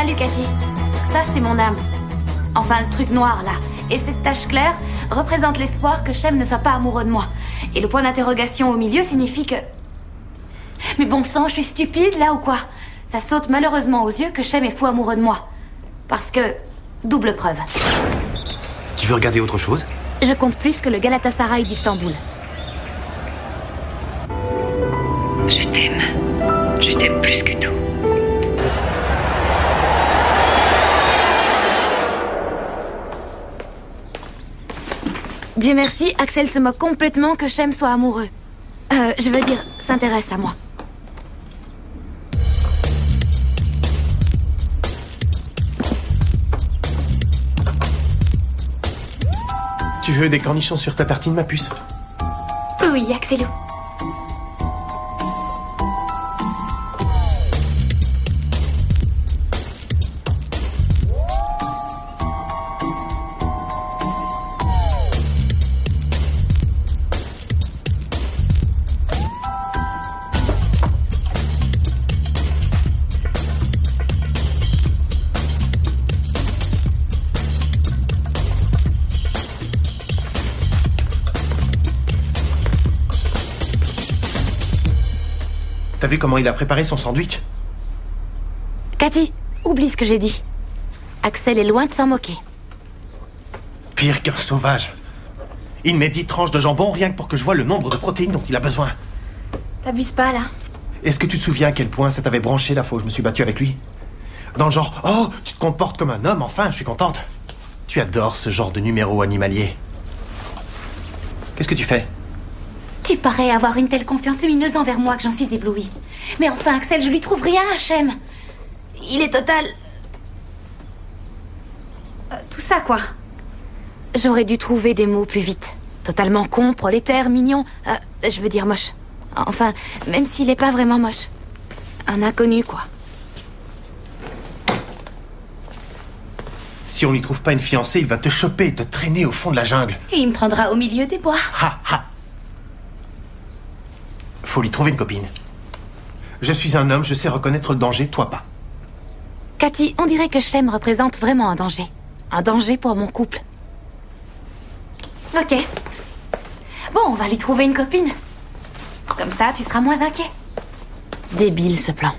Salut Cathy. Ça, c'est mon âme. Enfin, le truc noir, là. Et cette tache claire représente l'espoir que Shem ne soit pas amoureux de moi. Et le point d'interrogation au milieu signifie que... Mais bon sang, je suis stupide, là, ou quoi? Ça saute malheureusement aux yeux que Shem est fou amoureux de moi. Parce que... double preuve. Tu veux regarder autre chose? Je compte plus que le Galatasaray d'Istanbul. Je t'aime. Je t'aime plus que tout. Dieu merci, Axel se moque complètement que Shem soit amoureux. Je veux dire, s'intéresse à moi. Tu veux des cornichons sur ta tartine, ma puce? Oui, Axelou. T'as vu comment il a préparé son sandwich? Cathy, oublie ce que j'ai dit. Axel est loin de s'en moquer. Pire qu'un sauvage. Il met 10 tranches de jambon rien que pour que je vois le nombre de protéines dont il a besoin. T'abuses pas, là? Est-ce que tu te souviens à quel point ça t'avait branché la fois où je me suis battu avec lui? Dans le genre, oh, tu te comportes comme un homme, enfin, je suis contente. Tu adores ce genre de numéro animalier. Qu'est-ce que tu fais? Tu parais avoir une telle confiance lumineuse envers moi que j'en suis éblouie. Mais enfin, Axel, je lui trouve rien à Shem. Il est total... tout ça, quoi. J'aurais dû trouver des mots plus vite. Totalement con, prolétaire, mignon... je veux dire moche. Enfin, même s'il est pas vraiment moche. Un inconnu, quoi. Si on lui trouve pas une fiancée, il va te choper et te traîner au fond de la jungle. Et il me prendra au milieu des bois. Ha ha! Faut lui trouver une copine. Je suis un homme, je sais reconnaître le danger, toi pas. Cathy, on dirait que Shem représente vraiment un danger. Un danger pour mon couple. Ok. Bon, on va lui trouver une copine. Comme ça, tu seras moins inquiet. Débile, ce plan.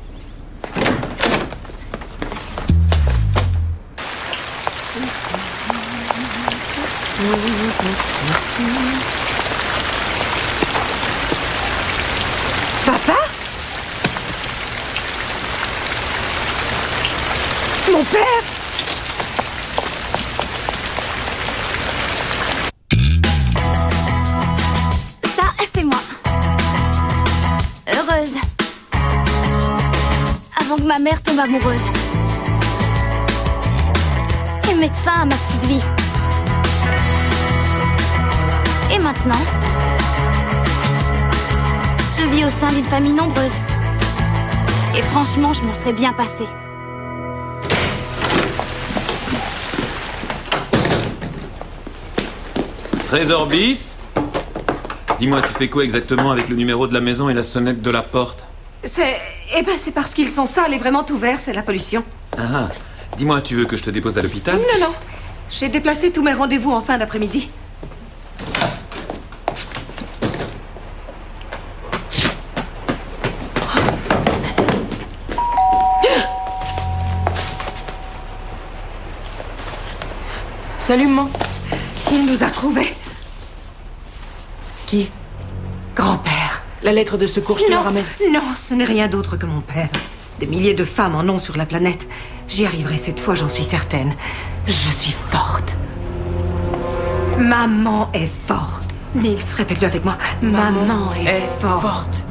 Papa? Mon père? Ça, c'est moi. Heureuse. Avant que ma mère tombe amoureuse. Et mette fin à ma petite vie. Et maintenant, je vis au sein d'une famille nombreuse. Et franchement, je m'en serais bien passée. Trésor bis. Dis-moi, tu fais quoi exactement avec le numéro de la maison et la sonnette de la porte? C'est parce qu'ils sont sales et vraiment ouverts, c'est la pollution. Ah, dis-moi, tu veux que je te dépose à l'hôpital? Non, non. J'ai déplacé tous mes rendez-vous en fin d'après-midi. Salut, maman. Il nous a trouvés. Qui? Grand-père. La lettre de secours, je te la Non, ramène. non, ce n'est rien d'autre que mon père. Des milliers de femmes en ont sur la planète. J'y arriverai cette fois, j'en suis certaine. Je suis forte. Maman est forte. Nils, répète-le avec moi. Maman est forte.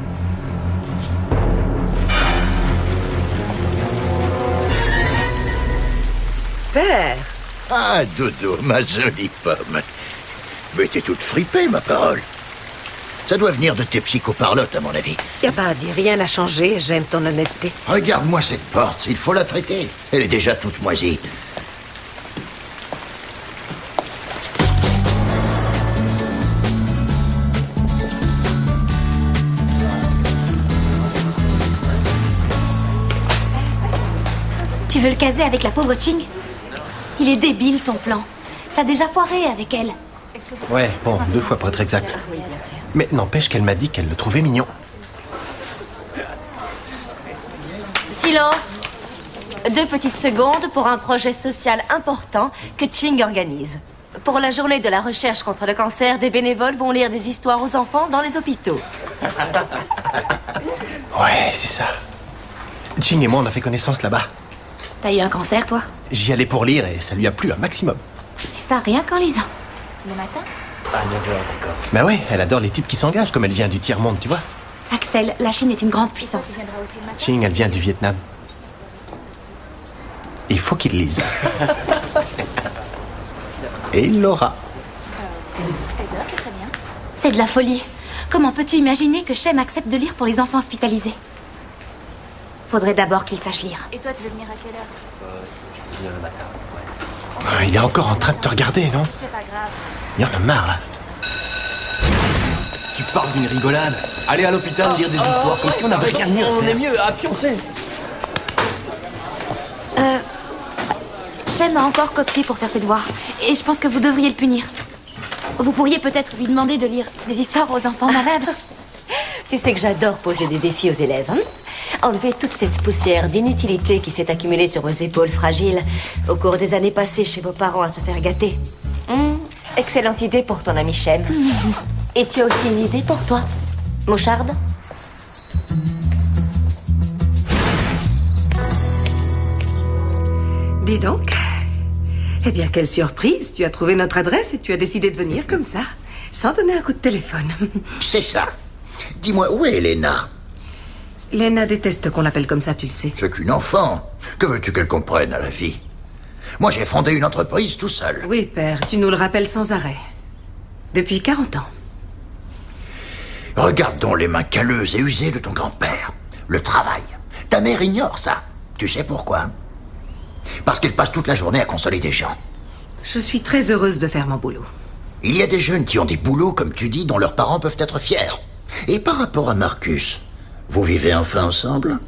Père. Ah, Dodo, ma jolie pomme. Mais t'es toute fripée, ma parole. Ça doit venir de tes psychoparlottes, à mon avis. Y a pas à dire, rien n'a changé. J'aime ton honnêteté. Regarde-moi cette porte, il faut la traiter. Elle est déjà toute moisie. Tu Tu veux le caser avec la pauvre Ching? Il est débile, ton plan. Ça a déjà foiré avec elle. Ouais, bon, 2 fois pour être exact. Mais n'empêche qu'elle m'a dit qu'elle le trouvait mignon. Silence! 2 petites secondes pour un projet social important que Ching organise. Pour la journée de la recherche contre le cancer, des bénévoles vont lire des histoires aux enfants dans les hôpitaux. Ouais, c'est ça. Ching et moi, on a fait connaissance là-bas. T'as eu un cancer, toi? J'y allais pour lire et ça lui a plu un maximum. Et ça, rien qu'en lisant. Le matin? À 9h, d'accord. Bah ouais, elle adore les types qui s'engagent, comme elle vient du tiers-monde, tu vois. Axel, la Chine est une grande puissance. Ching, elle vient du Vietnam. Il faut qu'il lise. Et il l'aura. C'est de la folie. Comment peux-tu imaginer que Shem accepte de lire pour les enfants hospitalisés? Faudrait d'abord qu'il sache lire. Et toi, tu veux venir à quelle heure? Je peux venir le matin, ouais. Ah, il est encore en train de te regarder, non? C'est pas grave. Il y en a marre, là. Tu parles d'une rigolade. Aller à l'hôpital lire des histoires comme si on avait rien de mieux à faire. On est mieux à pioncer. Shem a encore copié pour faire ses devoirs. Et je pense que vous devriez le punir. Vous pourriez peut-être lui demander de lire des histoires aux enfants malades. Tu sais que j'adore poser des défis aux élèves, hein? Enlever toute cette poussière d'inutilité qui s'est accumulée sur vos épaules fragiles au cours des années passées chez vos parents à se faire gâter. Excellente idée pour ton ami Shem. Et tu as aussi une idée pour toi, Mocharde? Dis donc. Eh bien, quelle surprise. Tu as trouvé notre adresse et tu as décidé de venir comme ça, sans donner un coup de téléphone. C'est ça. Dis-moi, où est Lena? Lena déteste qu'on l'appelle comme ça, tu le sais. C'est qu'une enfant. Que veux-tu qu'elle comprenne à la vie? Moi, j'ai fondé une entreprise tout seul. Oui, père, tu nous le rappelles sans arrêt. Depuis 40 ans. Regarde donc les mains calleuses et usées de ton grand-père. Le travail. Ta mère ignore ça. Tu sais pourquoi? Parce qu'elle passe toute la journée à consoler des gens. Je suis très heureuse de faire mon boulot. Il y a des jeunes qui ont des boulots, comme tu dis, dont leurs parents peuvent être fiers. Et par rapport à Marcus, vous vivez enfin ensemble?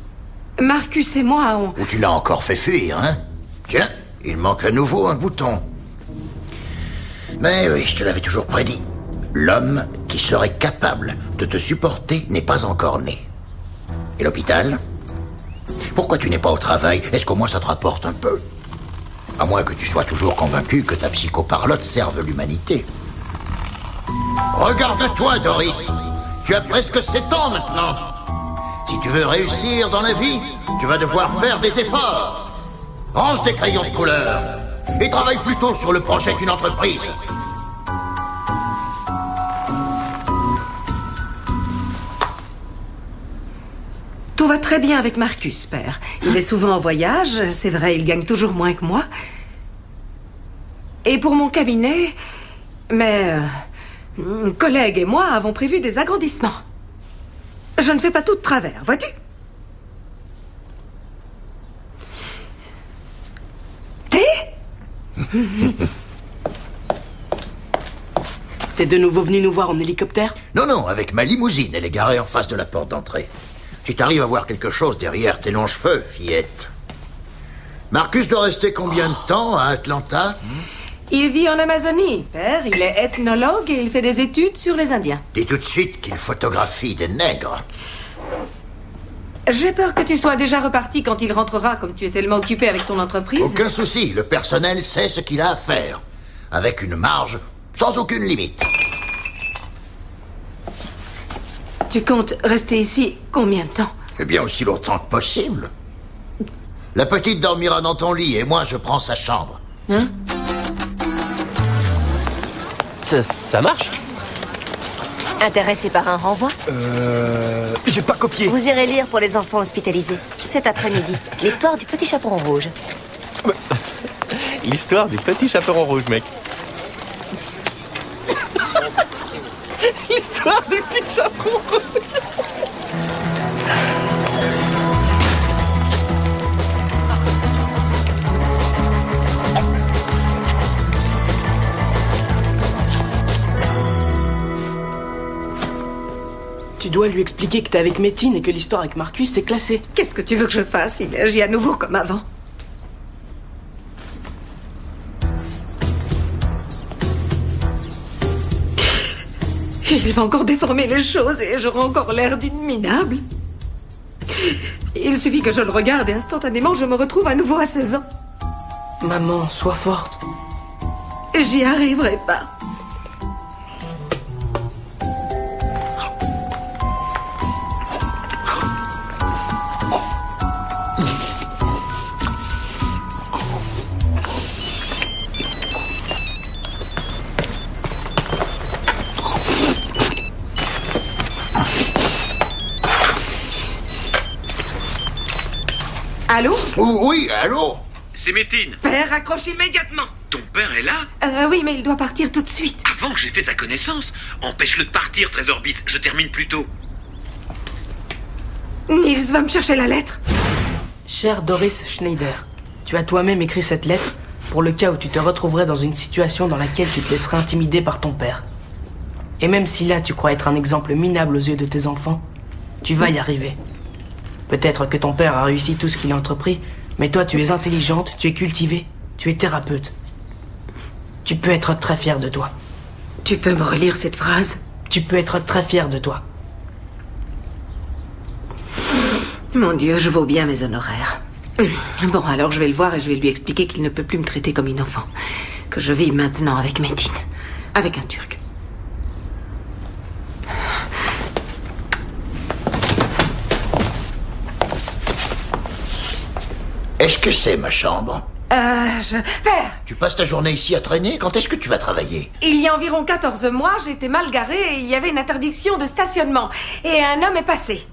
Marcus et moi, on... Ou tu l'as encore fait fuir, hein? Tiens, il manque à nouveau un bouton. Mais oui, je te l'avais toujours prédit. L'homme qui serait capable de te supporter n'est pas encore né. Et l'hôpital? Pourquoi tu n'es pas au travail? Est-ce qu'au moins ça te rapporte un peu? À moins que tu sois toujours convaincu que ta psychoparlotte serve l'humanité. Regarde-toi, Doris. Tu as presque 7 ans maintenant. Si tu veux réussir dans la vie, tu vas devoir faire des efforts. Range tes crayons de couleur et travaille plutôt sur le projet d'une entreprise. Tout va très bien avec Marcus, père. Il est souvent en voyage, c'est vrai, il gagne toujours moins que moi. Et pour mon cabinet, mes collègues et moi avons prévu des agrandissements. Je ne fais pas tout de travers, vois-tu? T'es de nouveau venu nous voir en hélicoptère? Non, non, avec ma limousine, elle est garée en face de la porte d'entrée. Tu t'arrives à voir quelque chose derrière tes longs cheveux, fillette. Marcus doit rester combien de temps à Atlanta? Il vit en Amazonie, père. Il est ethnologue et il fait des études sur les Indiens. Dis tout de suite qu'il photographie des nègres. J'ai peur que tu sois déjà reparti quand il rentrera, comme tu es tellement occupé avec ton entreprise. Aucun souci, le personnel sait ce qu'il a à faire. Avec une marge sans aucune limite. Tu comptes rester ici combien de temps? Eh bien, aussi longtemps que possible. La petite dormira dans ton lit et moi, je prends sa chambre. Hein? Ça marche? Intéressé par un renvoi? J'ai pas copié. Vous irez lire pour les enfants hospitalisés cet après-midi. L'histoire du petit chaperon rouge. L'histoire du petit chaperon rouge, mec. L'histoire du petit chaperon rouge. Tu dois lui expliquer que t'es avec Métine et que l'histoire avec Marcus, c'est classé. Qu'est-ce que tu veux que je fasse? Il agit à nouveau comme avant. Il va encore déformer les choses et j'aurai encore l'air d'une minable. Il suffit que je le regarde et instantanément je me retrouve à nouveau à 16 ans. Maman, sois forte. J'y arriverai pas. Allô? Oui, allô? C'est Métine. Père, raccroche immédiatement. Ton père est là? Oui, mais il doit partir tout de suite. Avant que j'ai fait sa connaissance. Empêche-le de partir, Trésor Bis. Je termine plus tôt. Nils va me chercher la lettre. Cher Doris Schneider, tu as toi-même écrit cette lettre pour le cas où tu te retrouverais dans une situation dans laquelle tu te laisserais intimider par ton père. Et même si là tu crois être un exemple minable aux yeux de tes enfants, tu vas y arriver. Peut-être que ton père a réussi tout ce qu'il a entrepris, mais toi tu es intelligente, tu es cultivée, tu es thérapeute. Tu peux être très fière de toi. Tu peux me relire cette phrase? Tu peux être très fière de toi. Mon Dieu, je vaux bien mes honoraires. Bon, alors je vais le voir et je vais lui expliquer qu'il ne peut plus me traiter comme une enfant. Que je vis maintenant avec Métine. Avec un Turc. Est-ce que c'est ma chambre? Père! Tu passes ta journée ici à traîner? Quand est-ce que tu vas travailler? Il y a environ 14 mois, j'étais mal garée et il y avait une interdiction de stationnement. Et un homme est passé.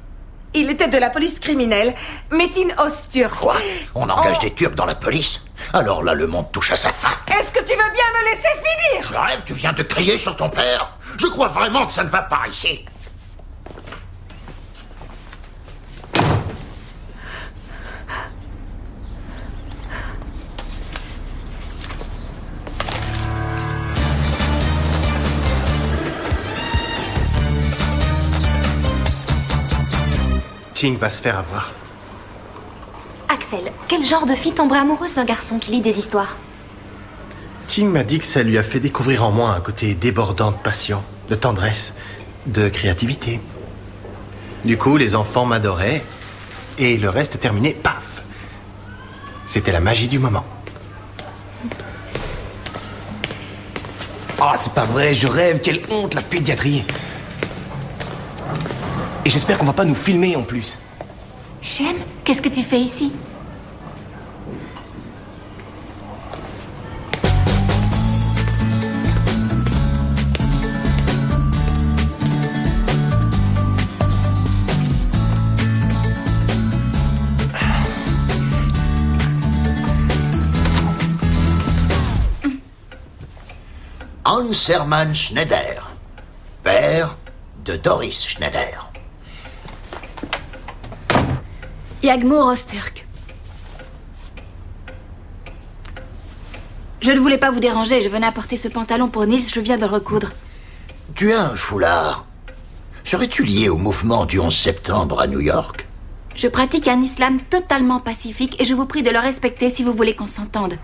Il était de la police criminelle, Métine Öztürk. Quoi? On engage des Turcs dans la police? Alors là, le monde touche à sa fin. Est-ce que tu veux bien me laisser finir? Je rêve, tu viens de crier sur ton père. Je crois vraiment que ça ne va pas ici. Ching va se faire avoir. Axel, quel genre de fille tomberait amoureuse d'un garçon qui lit des histoires? Ching m'a dit que ça lui a fait découvrir en moi un côté débordant de passion, de tendresse, de créativité. Du coup, les enfants m'adoraient et le reste terminé, paf! C'était la magie du moment. Ah, c'est pas vrai, je rêve, quelle honte, la pédiatrie. Et j'espère qu'on va pas nous filmer en plus. Shem, qu'est-ce que tu fais ici? Hans Hermann Schneider, père de Doris Schneider. Yagmur Öztürk. Je ne voulais pas vous déranger, je venais apporter ce pantalon pour Nils, je viens de le recoudre. Tu as un foulard. Serais-tu lié au mouvement du 11 septembre à New York? Je pratique un islam totalement pacifique et je vous prie de le respecter si vous voulez qu'on s'entende.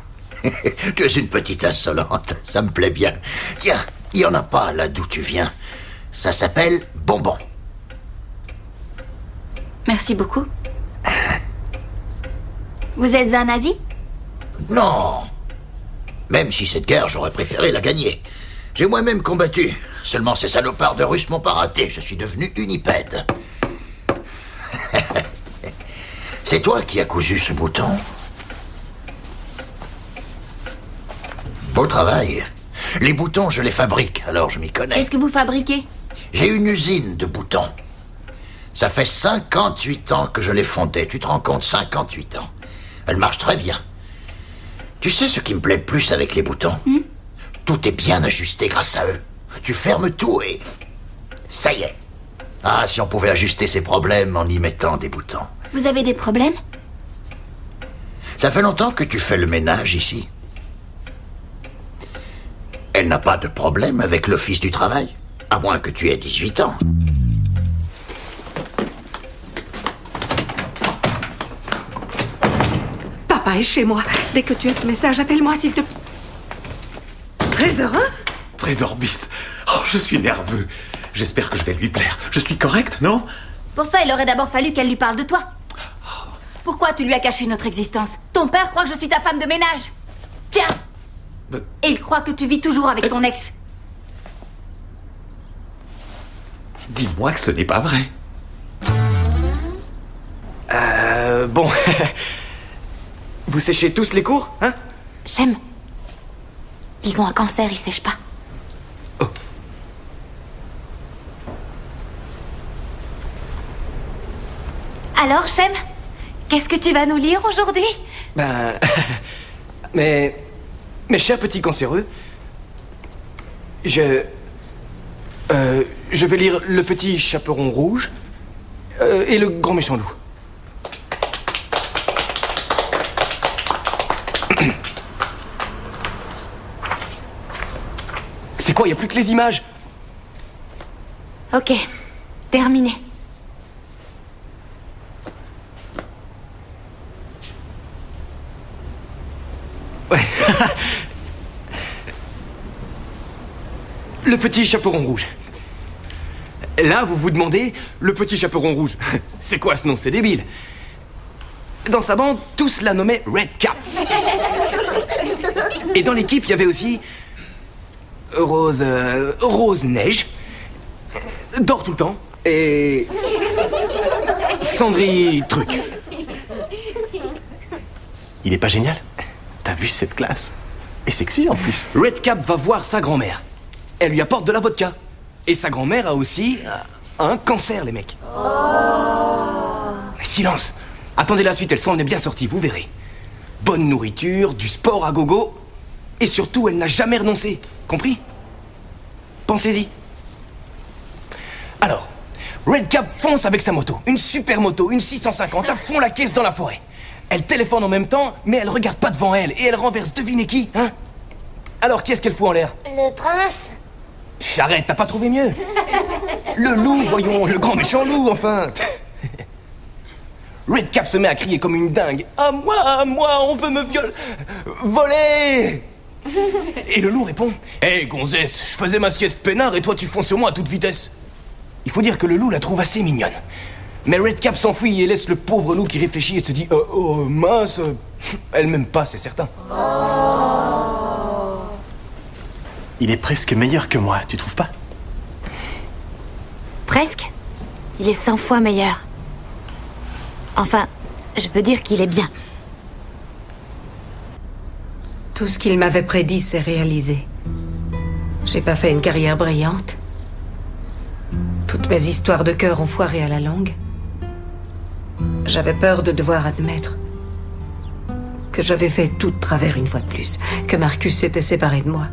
Tu es une petite insolente, ça me plaît bien. Tiens, il n'y en a pas là d'où tu viens. Ça s'appelle bonbon. Merci beaucoup. Vous êtes un nazi? Non. Même si cette guerre, j'aurais préféré la gagner. J'ai moi-même combattu. Seulement ces salopards de Russes m'ont pas raté. Je suis devenu unipède. C'est toi qui as cousu ce bouton? Beau travail. Les boutons, je les fabrique, alors je m'y connais. Qu'est-ce que vous fabriquez? J'ai une usine de boutons. Ça fait 58 ans que je l'ai fondée. Tu te rends compte, 58 ans. Elle marche très bien. Tu sais ce qui me plaît le plus avec les boutons? Tout est bien ajusté grâce à eux. Tu fermes tout et... ça y est. Ah, si on pouvait ajuster ces problèmes en y mettant des boutons. Vous avez des problèmes? Ça fait longtemps que tu fais le ménage ici. Elle n'a pas de problème avec l'office du travail, à moins que tu aies 18 ans. Papa est chez moi. Dès que tu as ce message, appelle-moi s'il te... Trésor, hein? Trésor Bis. Oh, je suis nerveux. J'espère que je vais lui plaire. Je suis correct, non? Pour ça, il aurait d'abord fallu qu'elle lui parle de toi. Pourquoi tu lui as caché notre existence? Ton père croit que je suis ta femme de ménage. Tiens! Et il croit que tu vis toujours avec ton ex. Dis-moi que ce n'est pas vrai. Bon. Vous séchez tous les cours, hein? Shem, ils ont un cancer, ils sèchent pas. Oh. Alors, Shem, qu'est-ce que tu vas nous lire aujourd'hui? Mes chers petits cancéreux, je vais lire Le Petit Chaperon Rouge et Le Grand Méchant Loup. C'est quoi, y a plus que les images? Ok, terminé. Ouais. Le Petit Chaperon Rouge. Là, vous vous demandez, Le Petit Chaperon Rouge, c'est quoi ce nom? C'est débile. Dans sa bande, tous la nommaient Red Cap. Et dans l'équipe, il y avait aussi Rose Neige, dort tout le temps, et Sandry Truc. Il est pas génial? T'as vu cette classe? Et sexy en plus. Red Cap va voir sa grand-mère. Elle lui apporte de la vodka. Et sa grand-mère a aussi un cancer, les mecs. Mais silence! Attendez la suite, elle s'en est bien sortie, vous verrez. Bonne nourriture, du sport à gogo, et surtout, elle n'a jamais renoncé. Compris? Pensez-y. Alors, Red Cap fonce avec sa moto. Une super moto, une 650, à fond la caisse dans la forêt. Elle téléphone en même temps, mais elle regarde pas devant elle, et elle renverse, devinez qui, hein? Alors, qui est-ce qu'elle fout en l'air? Le prince? Pff, arrête, t'as pas trouvé mieux? Le loup, voyons, le grand méchant loup, enfin. Red Cap se met à crier comme une dingue. À moi, on veut me voler. Et le loup répond: Hé, gonzesse, je faisais ma sieste peinard et toi tu fonces sur moi à toute vitesse. Il faut dire que le loup la trouve assez mignonne. Mais Red Cap s'enfuit et laisse le pauvre loup qui réfléchit et se dit: oh mince, elle m'aime pas, c'est certain. Il est presque meilleur que moi, tu trouves pas? Presque? Il est 100 fois meilleur. Enfin, je veux dire qu'il est bien. Tout ce qu'il m'avait prédit s'est réalisé. J'ai pas fait une carrière brillante. Toutes mes histoires de cœur ont foiré à la longue. J'avais peur de devoir admettre que j'avais fait tout de travers une fois de plus, que Marcus s'était séparé de moi.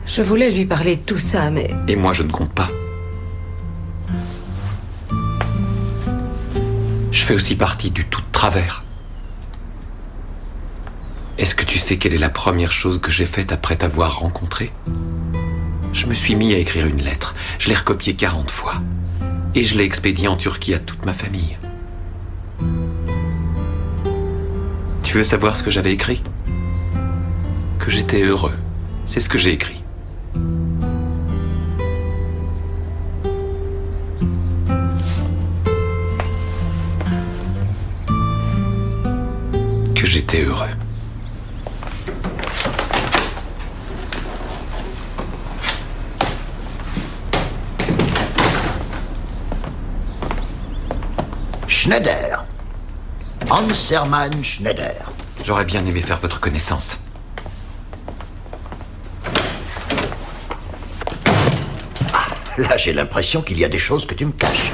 Je voulais lui parler de tout ça, mais... Et moi, je ne compte pas. Je fais aussi partie du tout de travers. Est-ce que tu sais quelle est la première chose que j'ai faite après t'avoir rencontré? Je me suis mis à écrire une lettre. Je l'ai recopiée 40 fois. Et je l'ai expédiée en Turquie à toute ma famille. Tu veux savoir ce que j'avais écrit? Que j'étais heureux. C'est ce que j'ai écrit. Que j'étais heureux. Schneider. Hans Hermann Schneider. J'aurais bien aimé faire votre connaissance. Ah, là, j'ai l'impression qu'il y a des choses que tu me caches.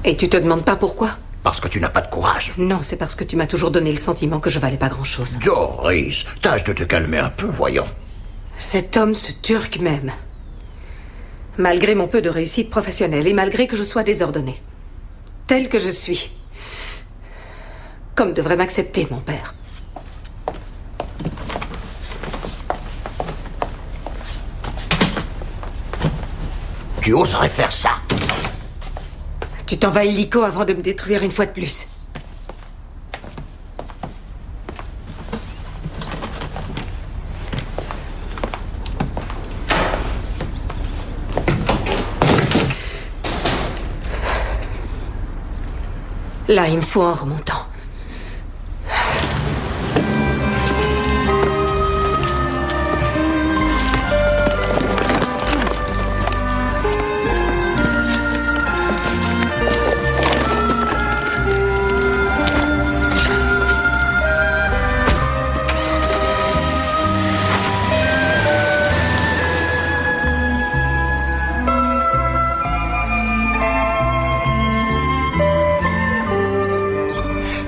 Et tu te demandes pas pourquoi? Parce que tu n'as pas de courage. Non, c'est parce que tu m'as toujours donné le sentiment que je valais pas grand-chose. Doris, tâche de te calmer un peu, voyons. Cet homme, ce Turc même. Malgré mon peu de réussite professionnelle et malgré que je sois désordonnée, telle que je suis, comme devrait m'accepter mon père. Tu oserais faire ça? Tu t'en vas illico avant de me détruire une fois de plus. Là, il me faut en remontant.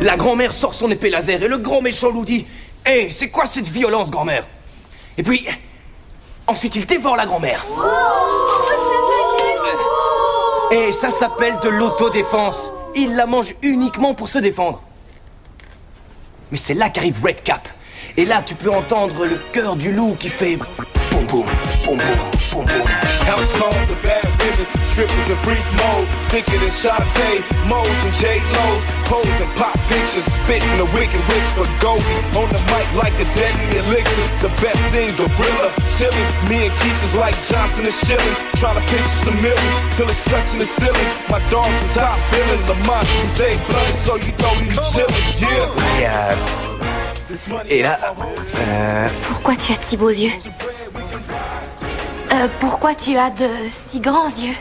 La grand-mère sort son épée laser et le grand méchant loup dit « Hé, c'est quoi cette violence, grand-mère » Et puis, ensuite il dévore la grand-mère. Et ça s'appelle de l'autodéfense. Il la mange uniquement pour se défendre. Mais c'est là qu'arrive Red Cap. Et là, tu peux entendre le cœur du loup qui fait « boum boum, boum boum, boum boum ». Strippers in freak mode, thicker than Shantae, Mo's and J-Lo's, pose and pop pictures, spitting the wicked whisper, ghost on the mic like a deadly elixir, the best thing, gorilla, chillin', me and Keith is like Johnson and Shilling, trying to picture some million, till it's touching the ceiling, my dogs is hot feeling, Lamont is a blood, so you know he's chillin', yeah. Et là, Pourquoi tu as de si beaux yeux? Pourquoi tu as de si grands yeux?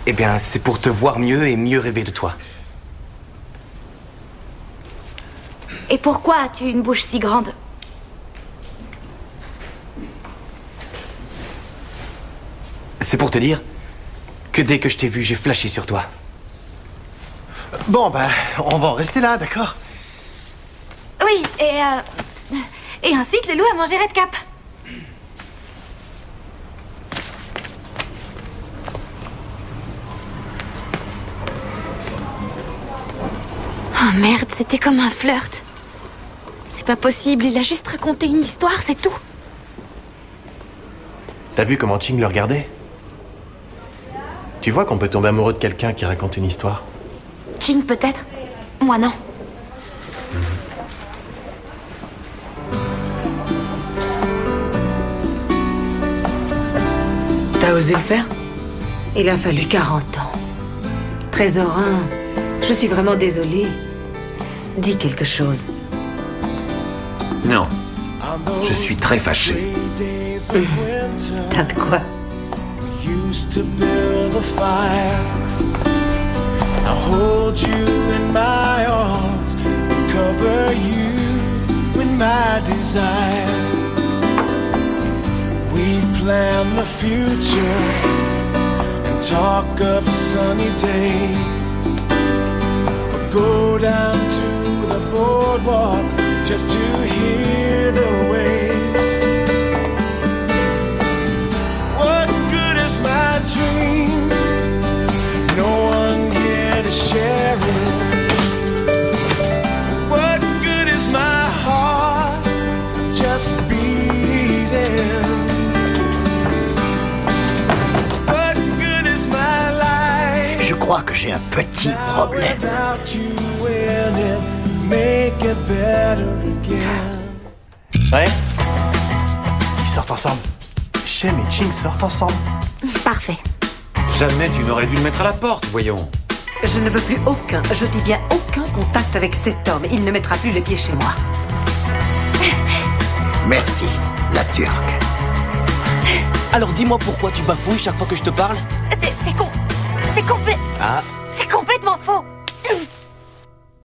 Eh bien, c'est pour te voir mieux et mieux rêver de toi. Et pourquoi as-tu une bouche si grande? C'est pour te dire que dès que je t'ai vu, j'ai flashé sur toi. Bon, ben, on va en rester là, d'accord? Oui, et ensuite, le loup a mangé Red Cap. Oh merde, c'était comme un flirt. C'est pas possible, il a juste raconté une histoire, c'est tout. T'as vu comment Ching le regardait? Tu vois qu'on peut tomber amoureux de quelqu'un qui raconte une histoire? Ching peut-être, moi non. T'as osé le faire? Il a fallu 40 ans. Trésorin, je suis vraiment désolée. Dis quelque chose. Non. Je suis très fâché. T'as de quoi? Used to build a fire. I hold you in my arms and cover you with my desire. We plan the future and talk of a sunny day. Go down to the boardwalk just to hear the waves. What good is my dream? No one here to share it. What good is my heart just beating? What good is my life? Je crois que j'ai un petit problème. Ouais? Ils sortent ensemble. Shem et Ching sortent ensemble. Parfait. Jamais tu n'aurais dû le mettre à la porte, voyons. Je ne veux plus aucun, je dis bien aucun contact avec cet homme. Il ne mettra plus les pieds chez moi. Merci, la Turque. Alors dis-moi pourquoi tu bafouilles chaque fois que je te parle? C'est con. C'est Ah. C'est complètement